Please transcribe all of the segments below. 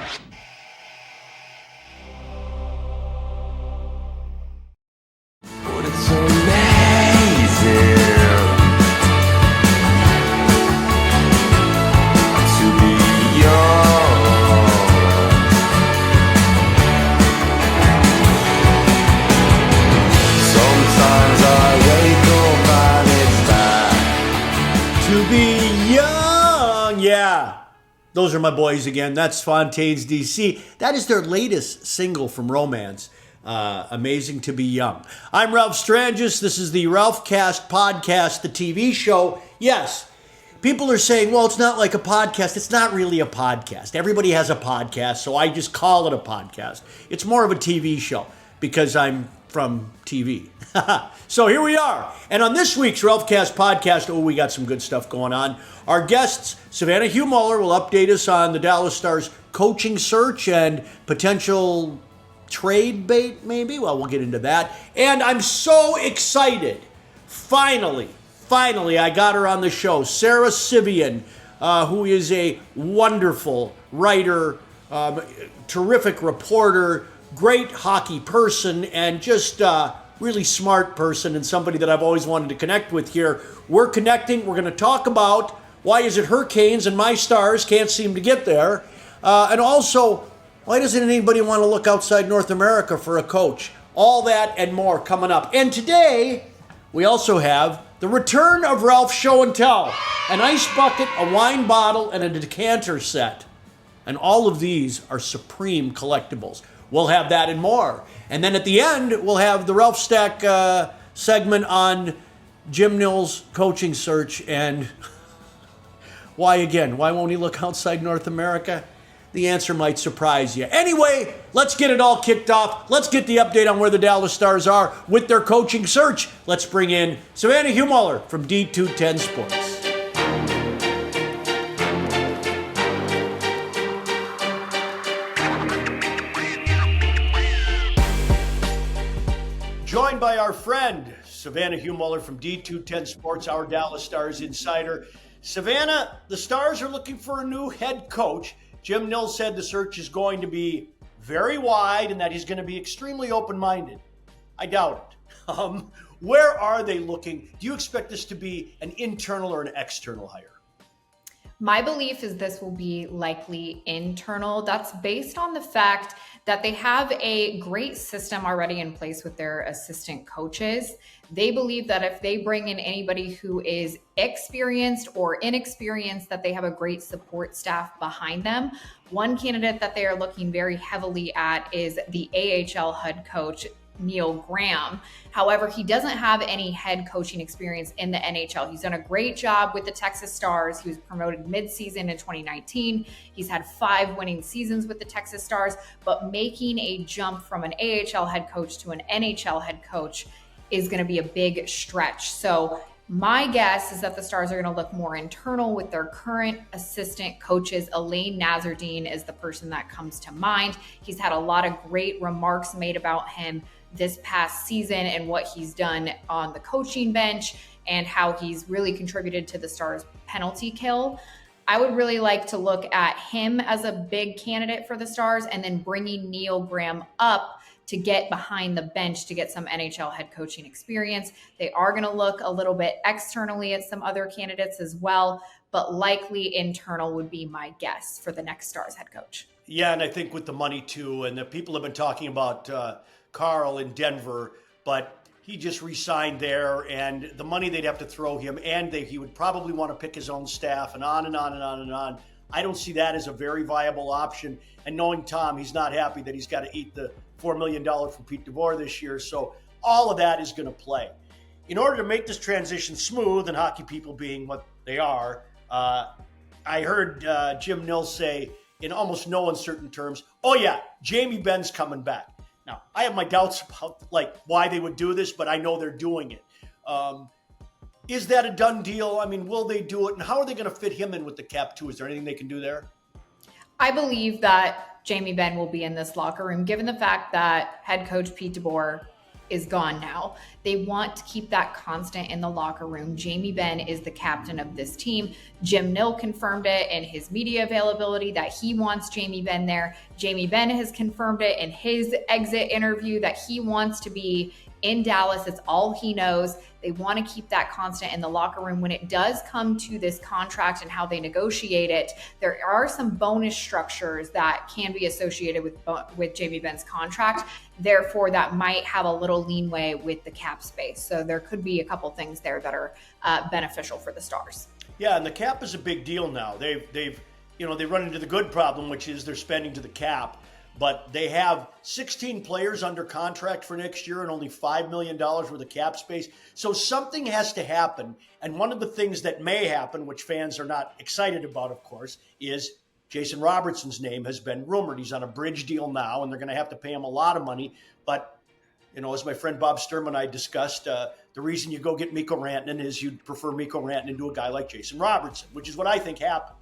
It's amazing to be young. Sometimes I wake up and it's time To be young, yeah. Those are my boys again. That's Fontaine's DC. That is their latest single from Romance. Amazing to be young. I'm Ralph Strangis. This is the Ralphcast podcast, the TV show. Yes, people are saying, well, it's not like a podcast. It's not really a podcast. Everybody has a podcast, so I just call it a podcast. It's more of a TV show because I'm from TV. So here we are. And on this week's Ralphcast podcast, we got some good stuff going on. Our guests, Savannah Huemuller, will update us on the Dallas Stars coaching search and potential trade bait, maybe. Well, we'll get into that. And I'm so excited. Finally, I got her on the show. Sarah Sivian, who is a wonderful writer, terrific reporter, great hockey person, and just really smart person, and somebody that I've always wanted to connect with here. We're connecting. We're going to talk about why is it Hurricanes and my Stars can't seem to get there, and also, why doesn't anybody want to look outside North America for a coach? All that and more coming up. And today, we also have the return of Ralph's Show and Tell. An ice bucket, a wine bottle, and a decanter set. And all of these are supreme collectibles. We'll have that and more. And then at the end, we'll have the Ralphstack segment on Jim Nill's coaching search. And why again? Why won't he look outside North America? The answer might surprise you. Anyway, let's get it all kicked off. Let's get the update on where the Dallas Stars are with their coaching search. Let's bring in Savannah Huemuller from D210 Sports. Joined by our friend, Savannah Huemuller from D210 Sports, our Dallas Stars insider. Savannah, the Stars are looking for a new head coach. Jim Nill said the search is going to be very wide and that he's going to be extremely open-minded. I doubt it. Where are they looking? Do you expect this to be an internal or an external hire? My belief is this will be likely internal. That's based on the fact that they have a great system already in place with their assistant coaches. They believe that if they bring in anybody who is experienced or inexperienced, that they have a great support staff behind them. One candidate that they are looking very heavily at is the AHL head coach, Neil Graham. However, he doesn't have any head coaching experience in the NHL. He's done a great job with the Texas Stars. He was promoted mid-season in 2019. He's had 5 winning seasons with the Texas Stars, but making a jump from an AHL head coach to an NHL head coach is going to be a big stretch. So my guess is that the Stars are going to look more internal with their current assistant coaches. Elaine Nazardine is the person that comes to mind. He's had a lot of great remarks made about him this past season and what he's done on the coaching bench and how he's really contributed to the Stars' penalty kill. I would really like to look at him as a big candidate for the Stars and then bringing Neil Graham up to get behind the bench to get some NHL head coaching experience. They are going to look a little bit externally at some other candidates as well, but likely internal would be my guess for the next Stars head coach. Yeah, and I think with the money too, and the people have been talking about Carl in Denver, but he just re-signed there, and the money they'd have to throw him, and he would probably want to pick his own staff, and on and on and on and on. I don't see that as a very viable option. And knowing Tom, he's not happy that he's got to eat the $4 million from Pete DeBoer this year. So all of that is going to play. In order to make this transition smooth, and hockey people being what they are, I heard Jim Nill say in almost no uncertain terms, oh yeah, Jamie Benn's coming back. Now, I have my doubts about why they would do this, but I know they're doing it. Is that a done deal? I mean, will they do it? And how are they going to fit him in with the cap too? Is there anything they can do there? I believe that Jamie Benn will be in this locker room, given the fact that head coach Pete DeBoer is gone now. They want to keep that constant in the locker room. Jamie Benn is the captain of this team. Jim Nill confirmed it in his media availability that he wants Jamie Benn there. Jamie Benn has confirmed it in his exit interview that he wants to be in Dallas. It's all he knows. They want to keep that constant in the locker room. When it does come to this contract and how they negotiate it, there are some bonus structures that can be associated with Jamie Benn's contract. Therefore, that might have a little leeway with the cap space. So there could be a couple things there that are beneficial for the Stars. Yeah, and the cap is a big deal now. They've they run into the good problem, which is they're spending to the cap. But they have 16 players under contract for next year and only $5 million worth of cap space. So something has to happen. And one of the things that may happen, which fans are not excited about, of course, is Jason Robertson's name has been rumored. He's on a bridge deal now, and they're going to have to pay him a lot of money. But, as my friend Bob Sturm and I discussed, the reason you go get Mikko Rantanen is you'd prefer Mikko Rantanen to a guy like Jason Robertson, which is what I think happened.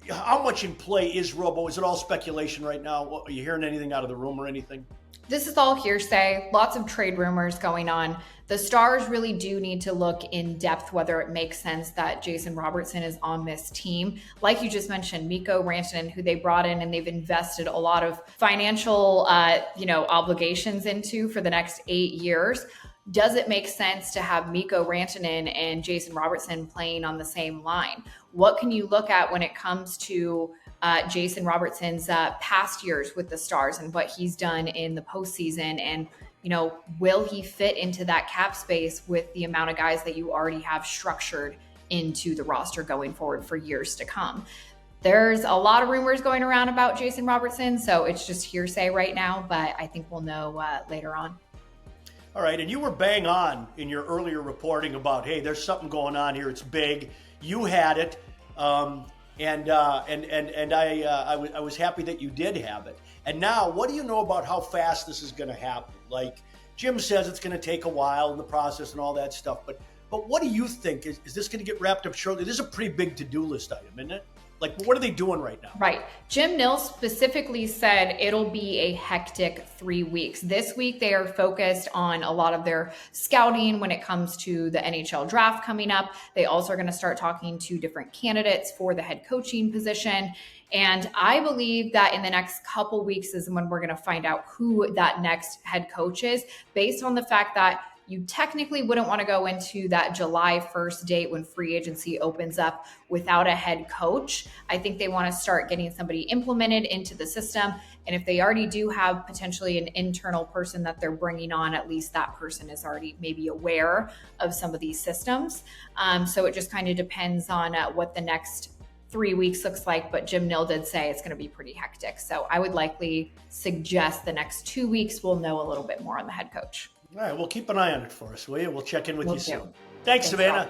How much in play is Robo? Is it all speculation right now? Are you hearing anything out of the room or anything? This is all hearsay, lots of trade rumors going on. The Stars really do need to look in depth whether it makes sense that Jason Robertson is on this team. Like you just mentioned, Mikko Rantanen, who they brought in and they've invested a lot of financial obligations into for the next 8 years. Does it make sense to have Mikko Rantanen and Jason Robertson playing on the same line? What can you look at when it comes to Jason Robertson's past years with the Stars and what he's done in the postseason? And, will he fit into that cap space with the amount of guys that you already have structured into the roster going forward for years to come? There's a lot of rumors going around about Jason Robertson, so it's just hearsay right now, but I think we'll know later on. All right, and you were bang on in your earlier reporting about, hey, there's something going on here. It's big. You had it, and I was happy that you did have it. And now, what do you know about how fast this is going to happen? Like Jim says, it's going to take a while in the process and all that stuff. But what do you think? Is this going to get wrapped up shortly? This is a pretty big to-do list item, isn't it? Like, what are they doing right now? Right. Jim Nill specifically said it'll be a hectic 3 weeks. This week, they are focused on a lot of their scouting when it comes to the NHL draft coming up. They also are going to start talking to different candidates for the head coaching position. And I believe that in the next couple weeks is when we're going to find out who that next head coach is, based on the fact that you technically wouldn't want to go into that July 1st date when free agency opens up without a head coach. I think they want to start getting somebody implemented into the system. And if they already do have potentially an internal person that they're bringing on, at least that person is already maybe aware of some of these systems. So it just kind of depends on what the next 3 weeks looks like. But Jim Nill did say it's going to be pretty hectic. So I would likely suggest the next 2 weeks we'll know a little bit more on the head coach. All right, well, keep an eye on it for us, will you? We'll check in with you soon. Do. Thanks, Savannah.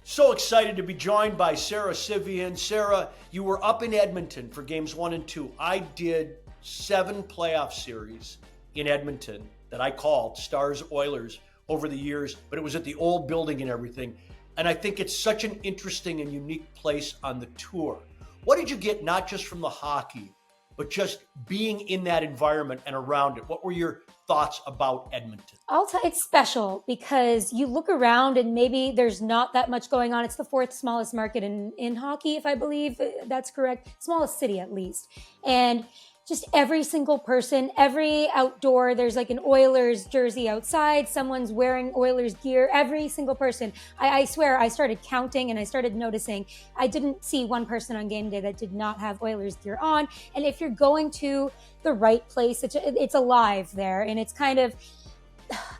So excited to be joined by Sarah Sivian. Sarah, you were up in Edmonton for games 1 and 2. I did 7 playoff series in Edmonton that I called Stars Oilers over the years, but it was at the old building and everything. And I think it's such an interesting and unique place on the tour. What did you get, not just from the hockey, but just being in that environment and around it? What were your thoughts about Edmonton? I'll tell it's special because you look around and maybe there's not that much going on. It's the 4th smallest market in hockey, if I believe that's correct. Smallest city, at least. And just every single person, every outdoor, there's like an Oilers jersey outside. Someone's wearing Oilers gear. Every single person. I swear I started counting and I started noticing. I didn't see one person on game day that did not have Oilers gear on. And if you're going to the right place, it's alive there. And it's kind of,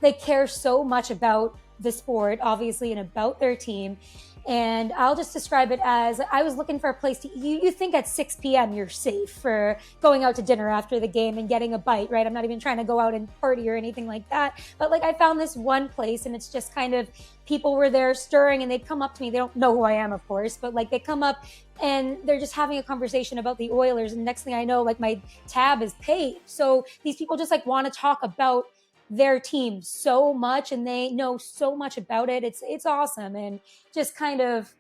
they care so much about the sport, obviously, and about their team. And I'll just describe it as I was looking for a place to, you think at 6 p.m. you're safe for going out to dinner after the game and getting a bite, right? I'm not even trying to go out and party or anything like that. But like I found this one place and it's just kind of, people were there stirring and they'd come up to me. They don't know who I am, of course, but like they come up and they're just having a conversation about the Oilers. And next thing I know, like my tab is paid. So these people just like want to talk about their team so much and they know so much about it. It's awesome. And just kind of,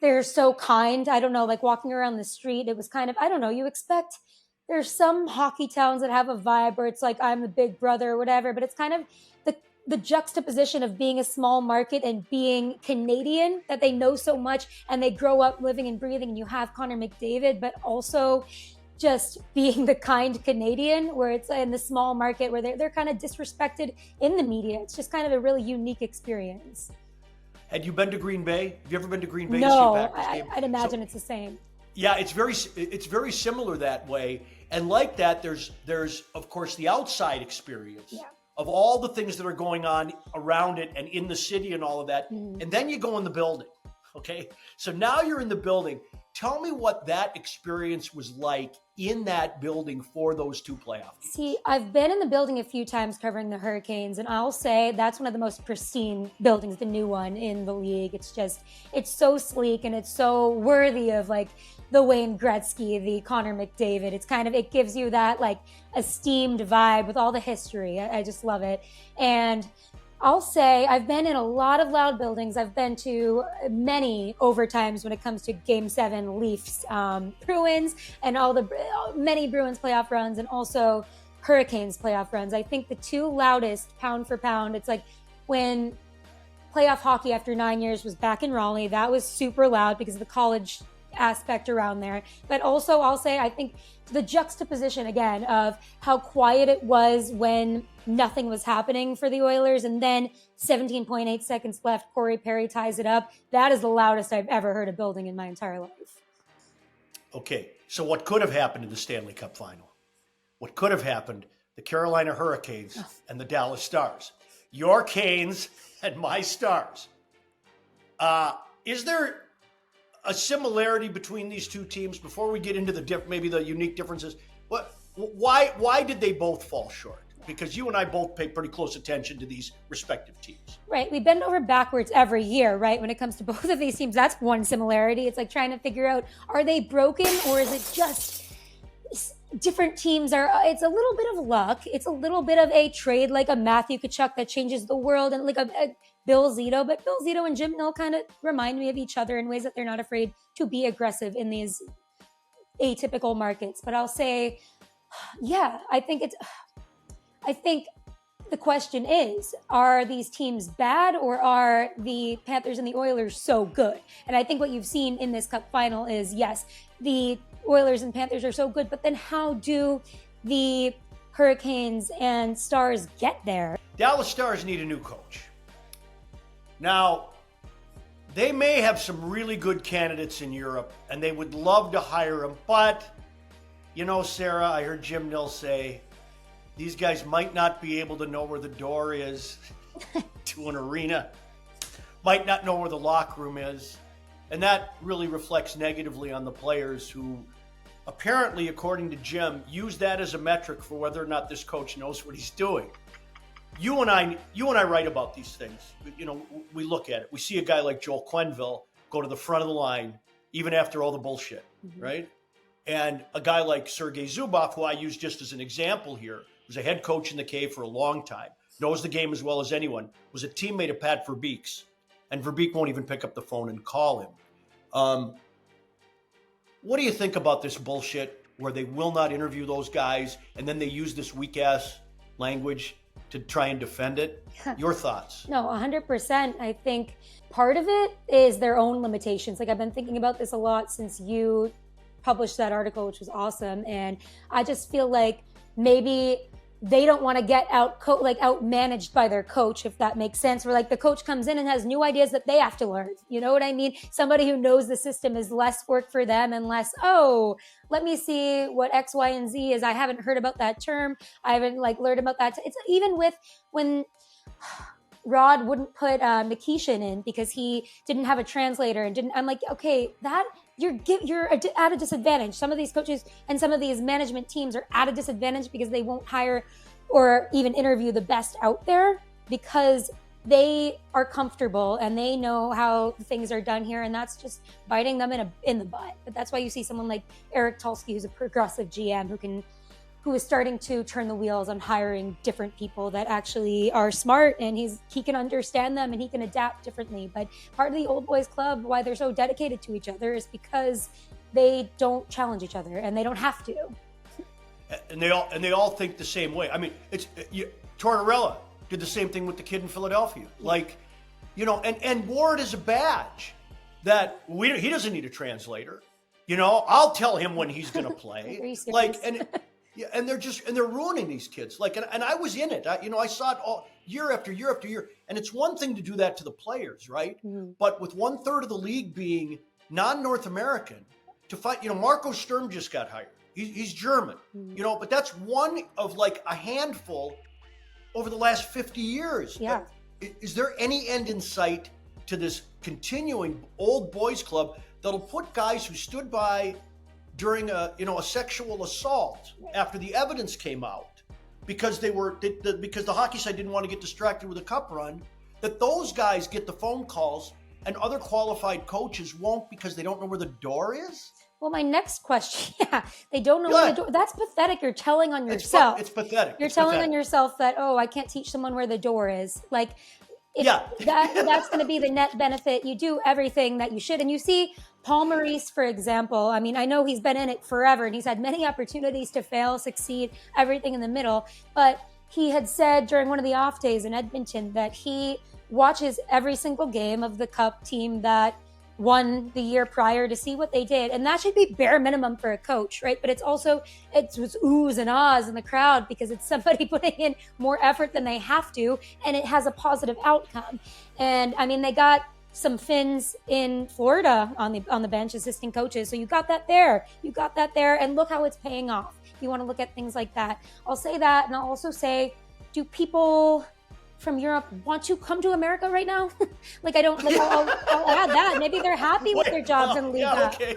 they're so kind. I don't know, like walking around the street, it was kind of, I don't know, you expect, there's some hockey towns that have a vibe where it's like, I'm the big brother or whatever, but it's kind of the juxtaposition of being a small market and being Canadian, that they know so much and they grow up living and breathing, and you have Connor McDavid, but also just being the kind Canadian where it's in the small market where they're kind of disrespected in the media. It's just kind of a really unique experience. Had you been to Green Bay? Have you ever been to Green Bay? No, to see a Packers game? I'd imagine it's the same. Yeah, it's very similar that way. And like that, there's of course the outside experience of all the things that are going on around it and in the city and all of that. And then you go in the building. Okay. So now you're in the building. Tell me what that experience was like in that building for those two playoff games. See, I've been in the building a few times covering the Hurricanes, and I'll say that's one of the most pristine buildings, the new one in the league. It's so sleek and it's so worthy of like the Wayne Gretzky, the Connor McDavid. It gives you that like esteemed vibe with all the history. I just love it. And I'll say I've been in a lot of loud buildings. I've been to many overtimes when it comes to Game 7 Leafs, Bruins, and many Bruins playoff runs, and also Hurricanes playoff runs. I think the two loudest pound for pound, it's like when playoff hockey after 9 years was back in Raleigh. That was super loud because of the college aspect around there. But also I'll say I think the juxtaposition again of how quiet it was when nothing was happening for the Oilers, and then 17.8 seconds left, Corey Perry ties it up. That is the loudest I've ever heard a building in my entire life. Okay, so what could have happened in the Stanley Cup final? What could have happened? The Carolina Hurricanes and the Dallas Stars. Your Canes and my Stars. Is there a similarity between these two teams before we get into maybe the unique differences? Why did they both fall short? Because you and I both pay pretty close attention to these respective teams. Right. We bend over backwards every year, right? When it comes to both of these teams, that's one similarity. It's like trying to figure out, are they broken or is it just different teams it's a little bit of luck. It's a little bit of a trade like a Matthew Tkachuk that changes the world, and like a Bill Zito. But Bill Zito and Jim Nill kind of remind me of each other in ways that they're not afraid to be aggressive in these atypical markets. But I'll say, yeah, I think the question is, are these teams bad or are the Panthers and the Oilers so good? And I think what you've seen in this Cup final is, yes, the Oilers and Panthers are so good, but then how do the Hurricanes and Stars get there? Dallas Stars need a new coach. Now, they may have some really good candidates in Europe and they would love to hire them, but, you know, Sarah, I heard Jim Nill say, these guys might not be able to know where the door is to an arena, might not know where the locker room is. And that really reflects negatively on the players who apparently, according to Jim, use that as a metric for whether or not this coach knows what he's doing. You and I write about these things. You know, we look at it. We see a guy like Joel Quenneville go to the front of the line, even after all the bullshit, right? And a guy like Sergei Zubov, who I use just as an example here, was a head coach in the K for a long time, knows the game as well as anyone, was a teammate of Pat Verbeek's, and Verbeek won't even pick up the phone and call him. What do you think about this bullshit where they will not interview those guys and then they use this weak-ass language to try and defend it? Your thoughts? No, 100%. I think part of it is their own limitations. Like, I've been thinking about this a lot since you published that article, which was awesome. And I just feel like maybe they don't want to get out managed by their coach, if that makes sense. Where like the coach comes in and has new ideas that they have to learn. You know what I mean? Somebody who knows the system is less work for them and less, let me see what X, Y, and Z is. I haven't heard about that term. I haven't learned about that. It's even with when Rod wouldn't put Nikishin in because he didn't have a translator and I'm like, okay, that you're at a disadvantage. Some of these coaches and some of these management teams are at a disadvantage because they won't hire or even interview the best out there because they are comfortable and they know how things are done here, and that's just biting them in the butt. But that's why you see someone like Eric Tulsky, who's a progressive GM who can who is starting to turn the wheels on hiring different people that actually are smart, and he can understand them and he can adapt differently. But part of the old boys club, why they're so dedicated to each other, is because they don't challenge each other and they don't have to. And they all think the same way. I mean, Tortorella did the same thing with the kid in Philadelphia. Like, and Ward is a badge that he doesn't need a translator. I'll tell him when he's going to play. And they're ruining these kids. Like, and I was in it. I saw it all year after year after year. And it's one thing to do that to the players, right? Mm-hmm. But with 1/3 of the league being non-North American, to fight, Marco Sturm just got hired. He's German, mm-hmm. But that's one of like a handful over the last 50 years. Yeah. Is there any end in sight to this continuing old boys club that'll put guys who stood by during a sexual assault after the evidence came out because because the hockey side didn't want to get distracted with a cup run, that those guys get the phone calls and other qualified coaches won't because they don't know where the door is? Well, my next question, they don't know where the door. That's pathetic. You're telling on yourself. It's pathetic. You're telling on yourself that, I can't teach someone where the door is. Like, that's going to be the net benefit. You do everything that you should. And you see Paul Maurice, for example. I mean, I know he's been in it forever and he's had many opportunities to fail, succeed, everything in the middle. But he had said during one of the off days in Edmonton that he watches every single game of the Cup team that won the year prior to see what they did. And that should be bare minimum for a coach, right? But it's was oohs and ahs in the crowd because it's somebody putting in more effort than they have to, and it has a positive outcome. And I mean, they got some Finns in Florida on the bench, assistant coaches. So you got that there, and look how it's paying off. You want to look at things like that. I'll say that, and I'll also say, do people from Europe want to come to America right now? I'll add that. Maybe they're happy with their jobs in Liga. Yeah, okay.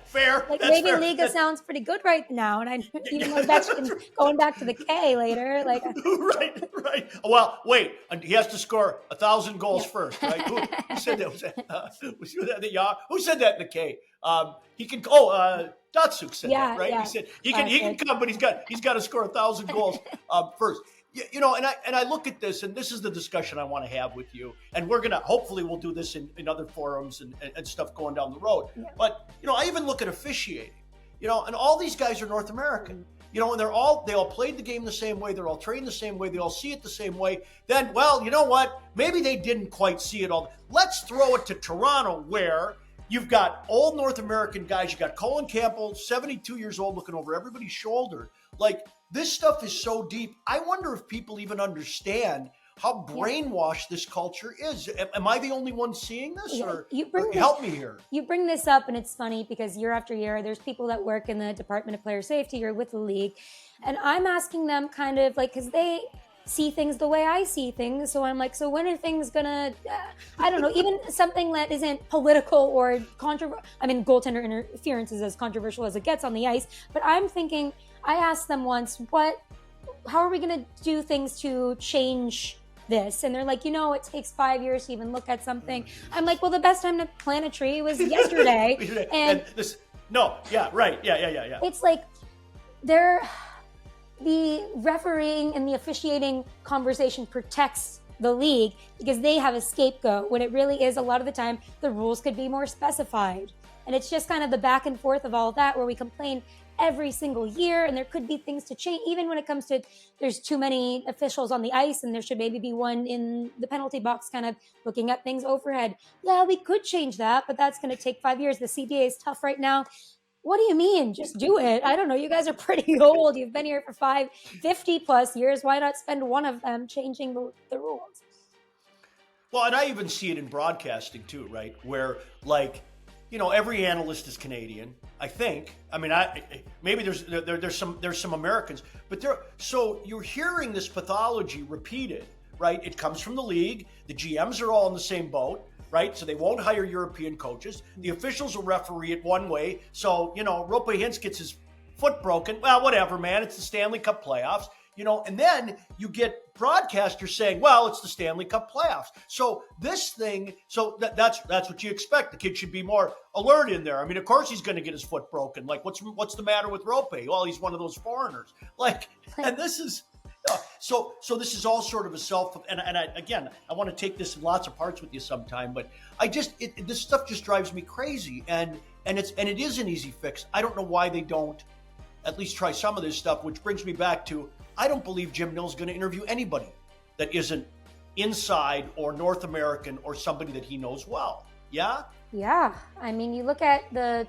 Fair. Maybe fair. Liga sounds pretty good right now. And even though that's going back to the K later. Right. Well, wait. He has to score 1,000 goals first, right? Who said that? Who said that in the K? He can. Datsuk said that, right? Yeah. He said he can come, but he's got to score 1,000 goals first. And I look at this, and this is the discussion I want to have with you. And hopefully we'll do this in other forums and stuff going down the road. Yeah. But, I even look at officiating, and all these guys are North American, and they all played the game the same way. They're all trained the same way. They all see it the same way. Then, well, you know what? Maybe they didn't quite see it all. Let's throw it to Toronto, where you've got old North American guys. You got Colin Campbell, 72 years old, looking over everybody's shoulder. Like, this stuff is so deep. I wonder if people even understand how brainwashed this culture is. Am I the only one seeing this, or help me here? You bring this up, and it's funny because year after year, there's people that work in the Department of Player Safety or with the league, and I'm asking them kind of like, because they see things the way I see things. So I'm like, so when are things gonna, I don't know, even something that isn't political or controversial. I mean, goaltender interference is as controversial as it gets on the ice, but I'm thinking, I asked them once, how are we going to do things to change this? And they're like, it takes 5 years to even look at something. I'm like, well, the best time to plant a tree was yesterday. Right. It's like the refereeing and the officiating conversation protects the league because they have a scapegoat, when it really is a lot of the time the rules could be more specified. And it's just kind of the back and forth of all that where we complain every single year, and there could be things to change, even when it comes to there's too many officials on the ice and there should maybe be one in the penalty box kind of looking at things overhead. Yeah, we could change that, but that's going to take 5 years. The CBA is tough right now. What do you mean? Just do it. I don't know. You guys are pretty old. You've been here for 50 plus years. Why not spend one of them changing the rules? Well, and I even see it in broadcasting too, right? Where every analyst is Canadian, I think. I mean, maybe there's some Americans, but so you're hearing this pathology repeated, right? It comes from the league. The GMs are all in the same boat, right? So they won't hire European coaches. The officials will referee it one way. So, Rope Hintz gets his foot broken. Well, whatever, man. It's the Stanley Cup playoffs, and then you get broadcasters saying, well, it's the Stanley Cup playoffs. So this thing, that's what you expect. The kid should be more alert in there. I mean, of course he's going to get his foot broken. Like, what's the matter with Rope? Well, he's one of those foreigners. Like, and this is... So this is all sort of a I want to take this in lots of parts with you sometime, but this stuff just drives me crazy, and it is an easy fix. I don't know why they don't at least try some of this stuff, which brings me back to, I don't believe Jim Nill's going to interview anybody that isn't inside or North American or somebody that he knows well. Yeah? Yeah. I mean, you look at the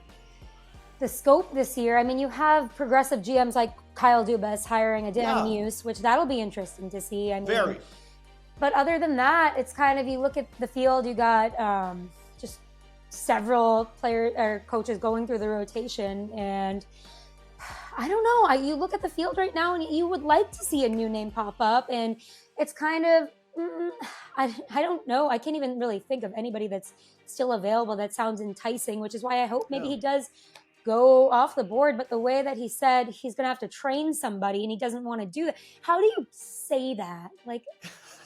scope this year. I mean, you have progressive GMs like Kyle Dubas hiring a Dan Muse, which that'll be interesting to see. I mean, very. But other than that, it's kind of, you look at the field, you got just several players or coaches going through the rotation, and I don't know. You look at the field right now, and you would like to see a new name pop up, and it's kind of, I don't know. I can't even really think of anybody that's still available that sounds enticing, which is why I hope maybe he does go off the board. But the way that he said he's going to have to train somebody and he doesn't want to do that. How do you say that? Like,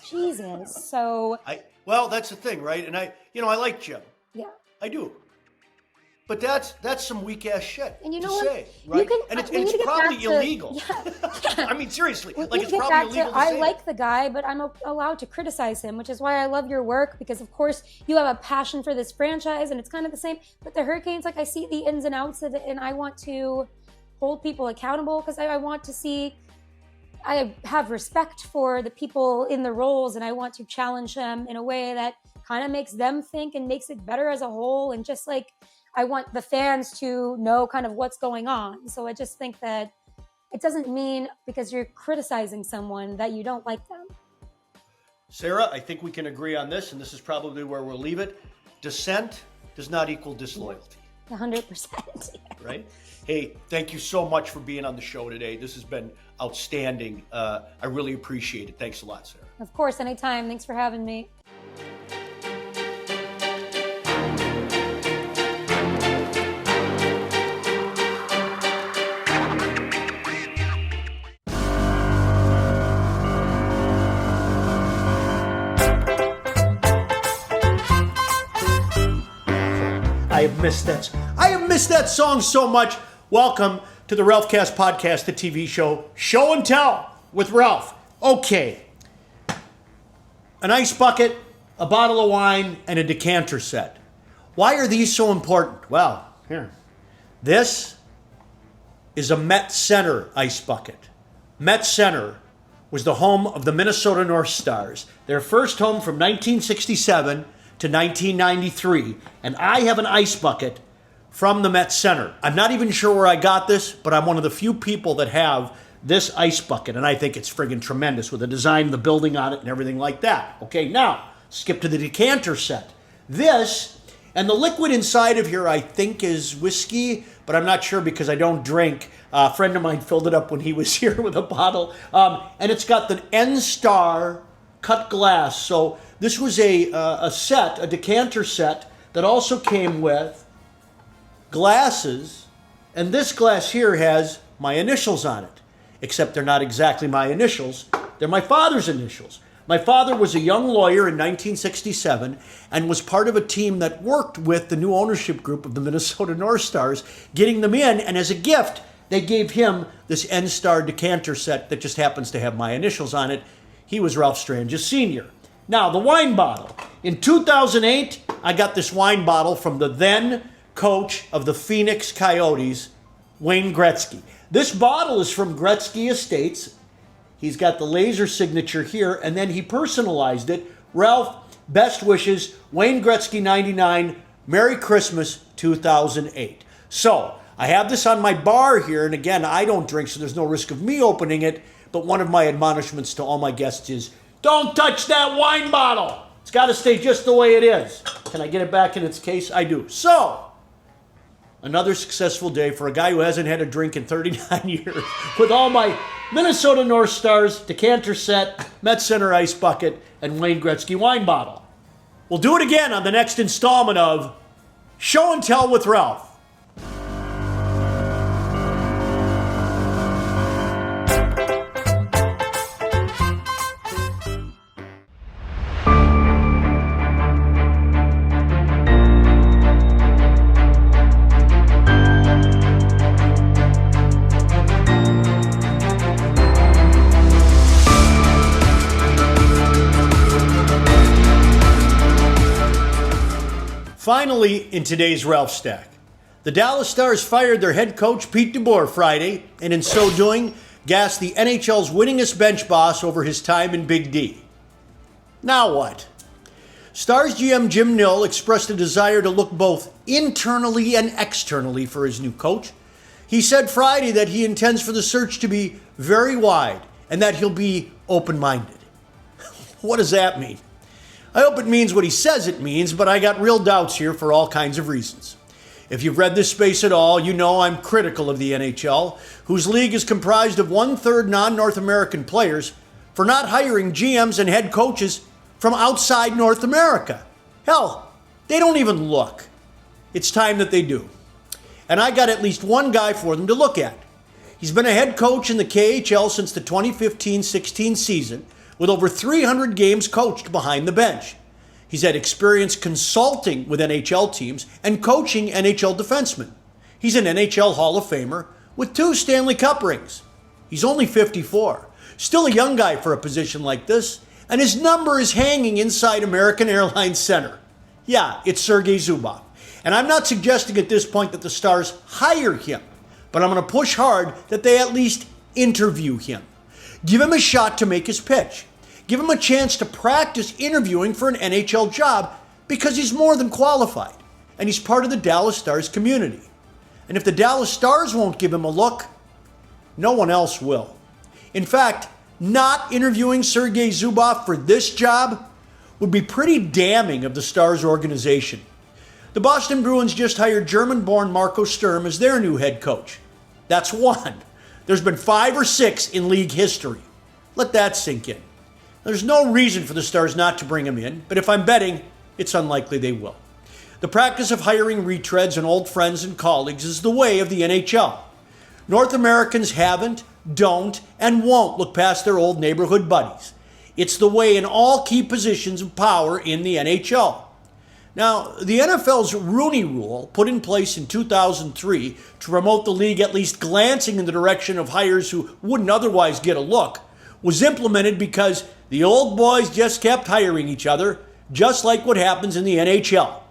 Jesus. So. Well, that's the thing, right? And I like Jim. Yeah. I do. But that's some weak ass shit and you know to what? say, right? It's probably illegal. Yeah. I mean, seriously, it's probably illegal to say. I like the guy, but I'm allowed to criticize him, which is why I love your work, because of course you have a passion for this franchise, and it's kind of the same. But the Hurricanes, like, I see the ins and outs of it, and I want to hold people accountable, because I want to see. I have respect for the people in the roles, and I want to challenge them in a way that kind of makes them think and makes it better as a whole, and just like. I want the fans to know kind of what's going on. So I just think that it doesn't mean because you're criticizing someone that you don't like them. Sarah, I think we can agree on this, and this is probably where we'll leave it. Dissent does not equal disloyalty. 100%. Right? Hey, thank you so much for being on the show today. This has been outstanding. I really appreciate it. Thanks a lot, Sarah. Of course, anytime. Thanks for having me. I have missed that song so much. Welcome to the Ralphcast podcast, the TV show Show and Tell with Ralph. Okay. An ice bucket, a bottle of wine, and a decanter set. Why are these so important? Well, here. This is a Met Center ice bucket. Met Center was the home of the Minnesota North Stars. Their first home from 1967 to 1993, and I have an ice bucket from the Met Center. I'm not even sure where I got this, but I'm one of the few people that have this ice bucket, and I think it's friggin' tremendous with the design of the building on it and everything like that. Okay, now, skip to the decanter set. This, and the liquid inside of here I think is whiskey, but I'm not sure because I don't drink. A friend of mine filled it up when he was here with a bottle, and it's got the N-Star cut glass. So this was a decanter set that also came with glasses, and this glass here has my initials on it, except they're not exactly my initials. They're my father's initials. My father was a young lawyer in 1967 and was part of a team that worked with the new ownership group of the Minnesota North Stars, getting them in, and as a gift, they gave him this N-Star decanter set that just happens to have my initials on it. He was Ralph Strange's senior. Now, the wine bottle. In 2008, I got this wine bottle from the then coach of the Phoenix Coyotes, Wayne Gretzky. This bottle is from Gretzky Estates. He's got the laser signature here, and then he personalized it. Ralph, best wishes, Wayne Gretzky 99, Merry Christmas 2008. So, I have this on my bar here, and again, I don't drink, so there's no risk of me opening it, but one of my admonishments to all my guests is, don't touch that wine bottle. It's got to stay just the way it is. Can I get it back in its case? I do. So, another successful day for a guy who hasn't had a drink in 39 years with all my Minnesota North Stars, decanter set, Met Center ice bucket, and Wayne Gretzky wine bottle. We'll do it again on the next installment of Show and Tell with Ralph. Finally, in today's Ralphcast, the Dallas Stars fired their head coach Pete DeBoer Friday, and in so doing, gassed the NHL's winningest bench boss over his time in Big D. Now what? Stars GM Jim Nill expressed a desire to look both internally and externally for his new coach. He said Friday that he intends for the search to be very wide and that he'll be open-minded. What does that mean? I hope it means what he says it means, but I got real doubts here for all kinds of reasons. If you've read this space at all, you know I'm critical of the NHL, whose league is comprised of 1/3 non-North American players, for not hiring GMs and head coaches from outside North America. Hell, they don't even look. It's time that they do. And I got at least one guy for them to look at. He's been a head coach in the KHL since the 2015-16 season, with over 300 games coached behind the bench. He's had experience consulting with NHL teams and coaching NHL defensemen. He's an NHL Hall of Famer with 2 Stanley Cup rings. He's only 54, still a young guy for a position like this, and his number is hanging inside American Airlines Center. Yeah, it's Sergei Zubov. And I'm not suggesting at this point that the Stars hire him, but I'm going to push hard that they at least interview him. Give him a shot to make his pitch. Give him a chance to practice interviewing for an NHL job because he's more than qualified and he's part of the Dallas Stars community. And if the Dallas Stars won't give him a look, no one else will. In fact, not interviewing Sergei Zubov for this job would be pretty damning of the Stars organization. The Boston Bruins just hired German-born Marco Sturm as their new head coach. That's one. There's been 5 or 6 in league history. Let that sink in. There's no reason for the Stars not to bring him in, but if I'm betting, it's unlikely they will. The practice of hiring retreads and old friends and colleagues is the way of the NHL. North Americans haven't, don't, and won't look past their old neighborhood buddies. It's the way in all key positions of power in the NHL. Now, the NFL's Rooney Rule, put in place in 2003 to promote the league at least glancing in the direction of hires who wouldn't otherwise get a look, was implemented because the old boys just kept hiring each other, just like what happens in the NHL.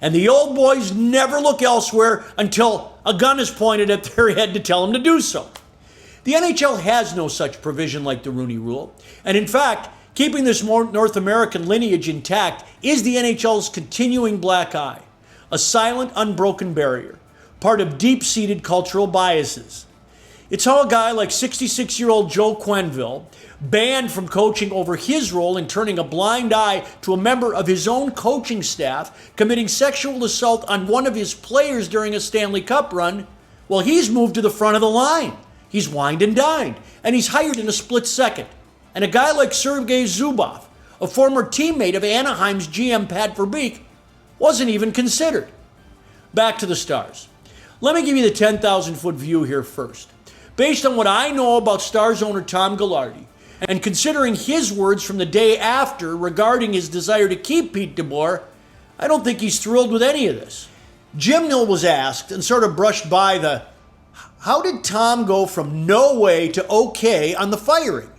And the old boys never look elsewhere until a gun is pointed at their head to tell them to do so. The NHL has no such provision like the Rooney Rule, and in fact, keeping this North American lineage intact is the NHL's continuing black eye, a silent, unbroken barrier, part of deep-seated cultural biases. It's how a guy like 66-year-old Joe Quenneville, banned from coaching over his role in turning a blind eye to a member of his own coaching staff committing sexual assault on one of his players during a Stanley Cup run, well, he's moved to the front of the line. He's wined and dined, and he's hired in a split second. And a guy like Sergei Zubov, a former teammate of Anaheim's GM Pat Verbeek, wasn't even considered. Back to the Stars. Let me give you the 10,000-foot view here first. Based on what I know about Stars owner Tom Ghilardi, and considering his words from the day after regarding his desire to keep Pete DeBoer, I don't think he's thrilled with any of this. Jim Nill was asked and sort of brushed by the, how did Tom go from no way to okay on the firing?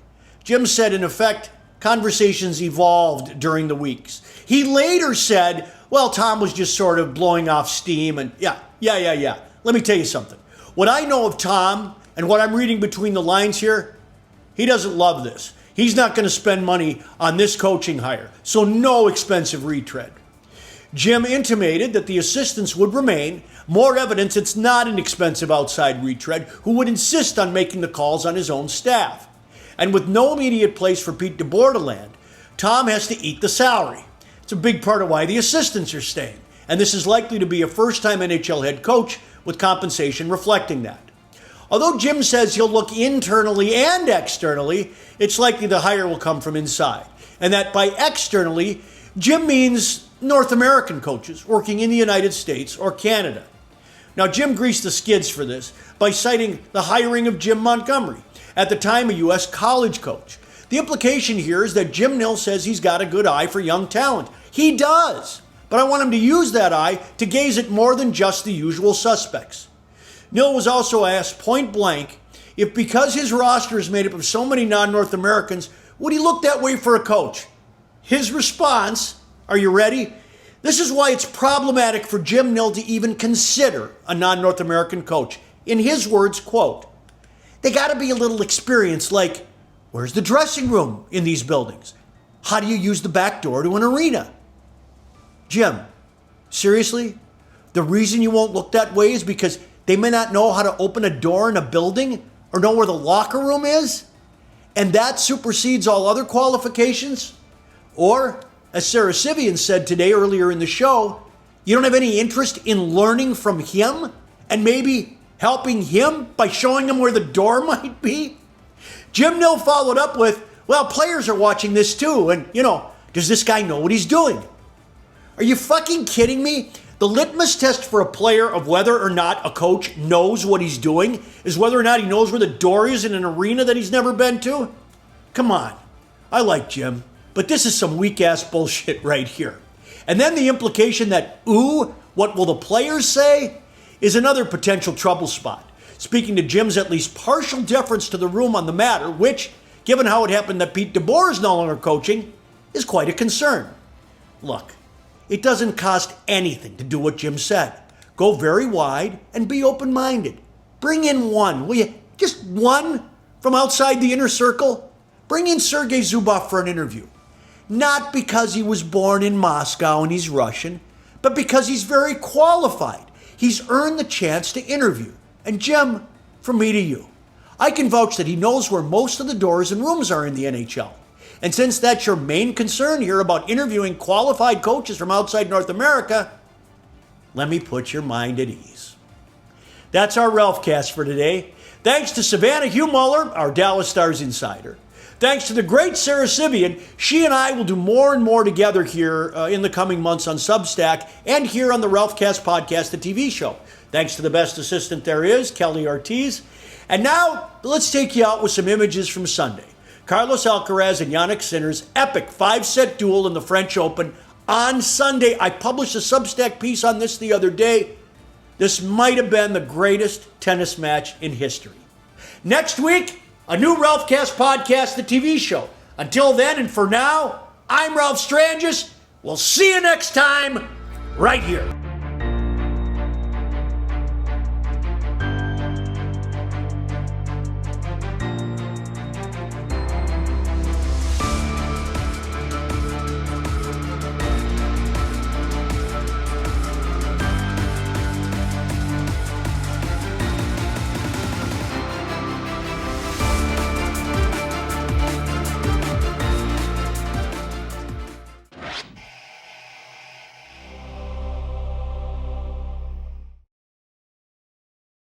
Jim said, in effect, conversations evolved during the weeks. He later said, well, Tom was just sort of blowing off steam and yeah. Let me tell you something. What I know of Tom and what I'm reading between the lines here, he doesn't love this. He's not going to spend money on this coaching hire, so no expensive retread. Jim intimated that the assistants would remain, more evidence it's not an expensive outside retread who would insist on making the calls on his own staff. And with no immediate place for Pete DeBoer to land, Tom has to eat the salary. It's a big part of why the assistants are staying. And this is likely to be a first-time NHL head coach with compensation reflecting that. Although Jim says he'll look internally and externally, it's likely the hire will come from inside. And that by externally, Jim means North American coaches working in the United States or Canada. Now, Jim greased the skids for this by citing the hiring of Jim Montgomery, at the time a U.S. college coach. The implication here is that Jim Nill says he's got a good eye for young talent. He does, but I want him to use that eye to gaze at more than just the usual suspects. Nill was also asked point blank if because his roster is made up of so many non-North Americans, would he look that way for a coach? His response, are you ready? This is why it's problematic for Jim Nill to even consider a non-North American coach. In his words, quote, they got to be a little experienced, like, where's the dressing room in these buildings? How do you use the back door to an arena? Jim, seriously? The reason you won't look that way is because they may not know how to open a door in a building or know where the locker room is? And that supersedes all other qualifications? Or, as Sarah Sivian said today earlier in the show, you don't have any interest in learning from him and maybe helping him by showing him where the door might be? Jim Nill followed up with, well, players are watching this too, and, does this guy know what he's doing? Are you fucking kidding me? The litmus test for a player of whether or not a coach knows what he's doing is whether or not he knows where the door is in an arena that he's never been to? Come on. I like Jim, but this is some weak-ass bullshit right here. And then the implication that, ooh, what will the players say, is another potential trouble spot. Speaking to Jim's at least partial deference to the room on the matter, which, given how it happened that Pete DeBoer is no longer coaching, is quite a concern. Look, it doesn't cost anything to do what Jim said. Go very wide and be open-minded. Bring in one, will you? Just one from outside the inner circle. Bring in Sergei Zubov for an interview. Not because he was born in Moscow and he's Russian, but because he's very qualified. He's earned the chance to interview. And Jim, from me to you, I can vouch that he knows where most of the doors and rooms are in the NHL. And since that's your main concern here about interviewing qualified coaches from outside North America, let me put your mind at ease. That's our Ralphcast for today. Thanks to Savannah Hugh-Muller, our Dallas Stars insider. Thanks to the great Sarah Sivian. She and I will do more and more together here in the coming months on Substack and here on the Ralphcast podcast, the TV show. Thanks to the best assistant there is, Kelly Ortiz. And now, let's take you out with some images from Sunday. Carlos Alcaraz and Jannik Sinner's epic 5-set duel in the French Open on Sunday. I published a Substack piece on this the other day. This might have been the greatest tennis match in history. Next week, a new Ralphcast podcast, the TV show. Until then and for now, I'm Ralph Strangis. We'll see you next time, right here.